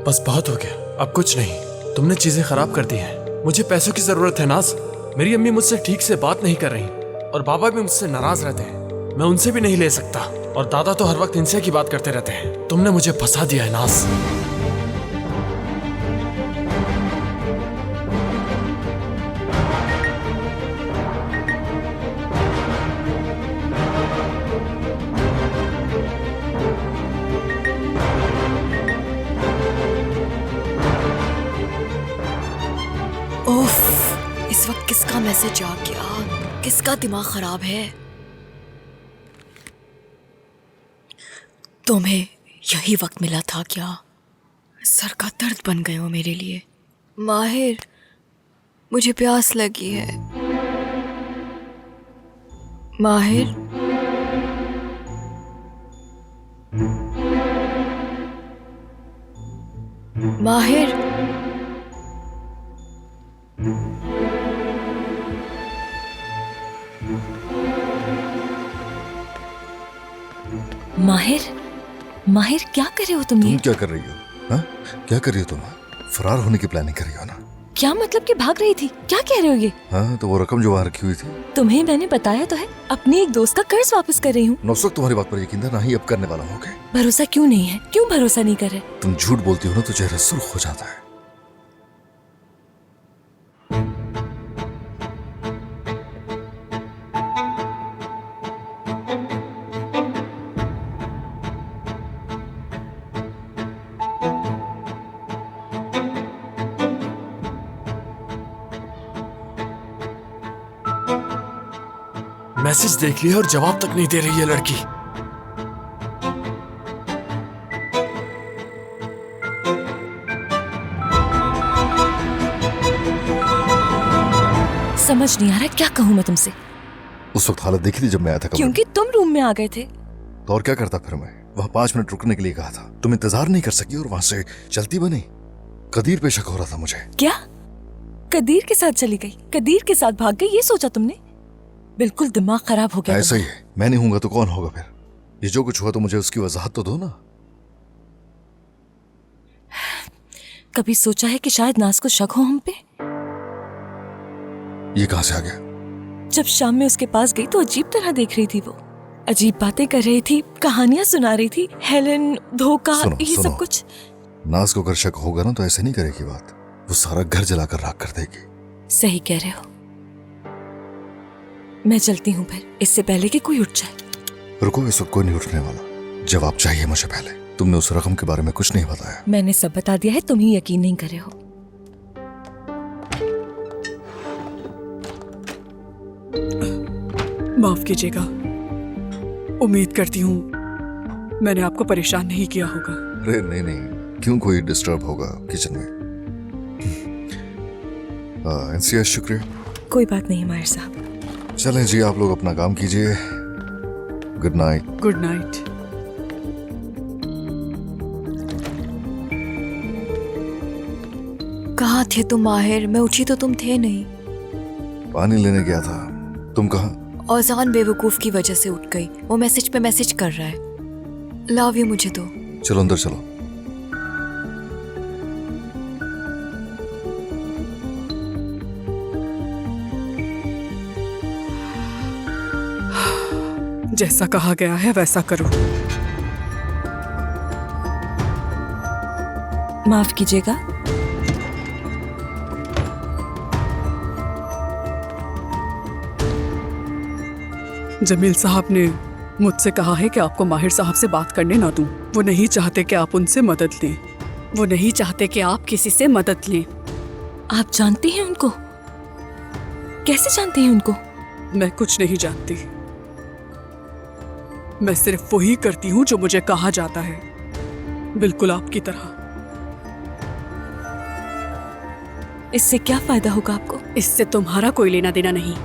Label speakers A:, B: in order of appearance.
A: बस बहुत हो गया, अब कुछ नहीं। तुमने चीजें खराब कर दी हैं। मुझे पैसों की जरूरत है नाज। मेरी अम्मी मुझसे ठीक से बात नहीं कर रही और बाबा भी मुझसे नाराज रहते हैं। मैं उनसे भी नहीं ले सकता और दादा तो हर वक्त इनसे की बात करते रहते हैं। तुमने मुझे फंसा दिया है नाज।
B: उफ, इस वक्त किसका मैसेज आ गया? किसका दिमाग खराब है? तुम्हें यही वक्त मिला था क्या? सर का दर्द बन गए हो मेरे लिए। माहिर, मुझे प्यास लगी है। माहिर, माहिर,
C: माहिर, माहिर क्या कर रहे हो तुम ये?
D: तुम क्या कर रही हो? हाँ, क्या कर रही हो तुम? फरार होने की प्लानिंग कर रही हो ना?
C: क्या मतलब कि भाग रही थी? क्या कह रहे हो ये?
D: हाँ, तो वो रकम जो वहाँ रखी हुई थी।
C: तुम्हें मैंने बताया तो है, अपनी एक दोस्त का कर्ज वापस कर रही हूँ।
D: नौसक, तुम्हारी बात पर यकीन था, ना ही अब करने वाला हो गए।
C: भरोसा क्यों नहीं है? क्यों भरोसा नहीं कर रहे?
D: तुम झूठ बोलती हो ना तो चेहरा सुर्ख हो जाता है।
A: मैसेज देख लिया और जवाब तक नहीं दे रही है लड़की।
C: समझ नहीं आ रहा क्या कहूँ मैं तुमसे।
D: उस वक्त हालत देखी थी जब मैं आया था कमरे में।
C: क्योंकि तुम रूम में आ गए थे।
D: तो और क्या करता फिर मैं? वहाँ 5 मिनट रुकने के लिए कहा था, तुम इंतजार नहीं कर सकी और वहाँ से चलती बनी। कदीर पे शक हो रहा था मुझे।
C: क्या? कदीर के साथ चली गई? कदीर के साथ भाग गई, ये सोचा तुमने? बिल्कुल दिमाग खराब हो गया।
D: ऐसा ही है, मैं नहीं हूंगा तो कौन होगा फिर? ये जो कुछ हुआ तो मुझे उसकी वजाहत तो दो ना।
C: कभी सोचा है कि शायद नाज को शक हो हम पे?
D: ये कहां से आ गया?
C: जब शाम में उसके पास गई तो अजीब तरह देख रही थी वो। अजीब बातें कर रही थी, कहानियां सुना रही थी। हेलन, धोखा, ये सब कुछ।
D: नाज को अगर शक होगा ना तो ऐसे नहीं करेगी बात। वो सारा घर जलाकर राख कर देगी।
C: सही कह रहे हो। मैं चलती हूँ फिर, इससे पहले कि कोई उठ जाए।
D: रुको, इस वक्त कोई नहीं उठने वाला। जवाब चाहिए मुझे पहले। तुमने उस रकम के बारे में कुछ नहीं बताया।
C: मैंने सब बता दिया है, तुम ही यकीन नहीं कर रहे हो।
E: माफ कीजिएगा, उम्मीद करती हूँ मैंने आपको परेशान नहीं किया होगा।
D: अरे नहीं नहीं, क्यों कोई डिस्टर्ब होगा किचन में? इंसिया, शुक्रिया।
C: कोई बात नहीं माहिर साहब।
D: चलें जी, आप लोग अपना काम कीजिए। Good night.
E: Good night.
B: कहाँ थे तुम माहिर? मैं उठी तो तुम थे नहीं।
D: पानी लेने गया था। तुम कहाँ?
B: औजान बेवकूफ की वजह से उठ गई। वो मैसेज पे मैसेज कर रहा है। लव यू मुझे दो।
D: चलो अंदर चलो।
E: जैसा कहा गया है वैसा करो।
C: माफ कीजिएगा।
E: जमील साहब ने मुझसे कहा है कि आपको माहिर साहब से बात करने ना दूं। वो नहीं चाहते कि आप उनसे मदद लें। वो नहीं चाहते कि आप किसी से मदद लें।
C: आप जानती हैं उनको? कैसे जानती हैं उनको?
E: मैं कुछ नहीं जानती। मैं सिर्फ वही करती हूँ जो मुझे कहा जाता है, बिल्कुल आपकी तरह।
C: इससे क्या फायदा होगा आपको?
E: इससे तुम्हारा कोई लेना देना नहीं।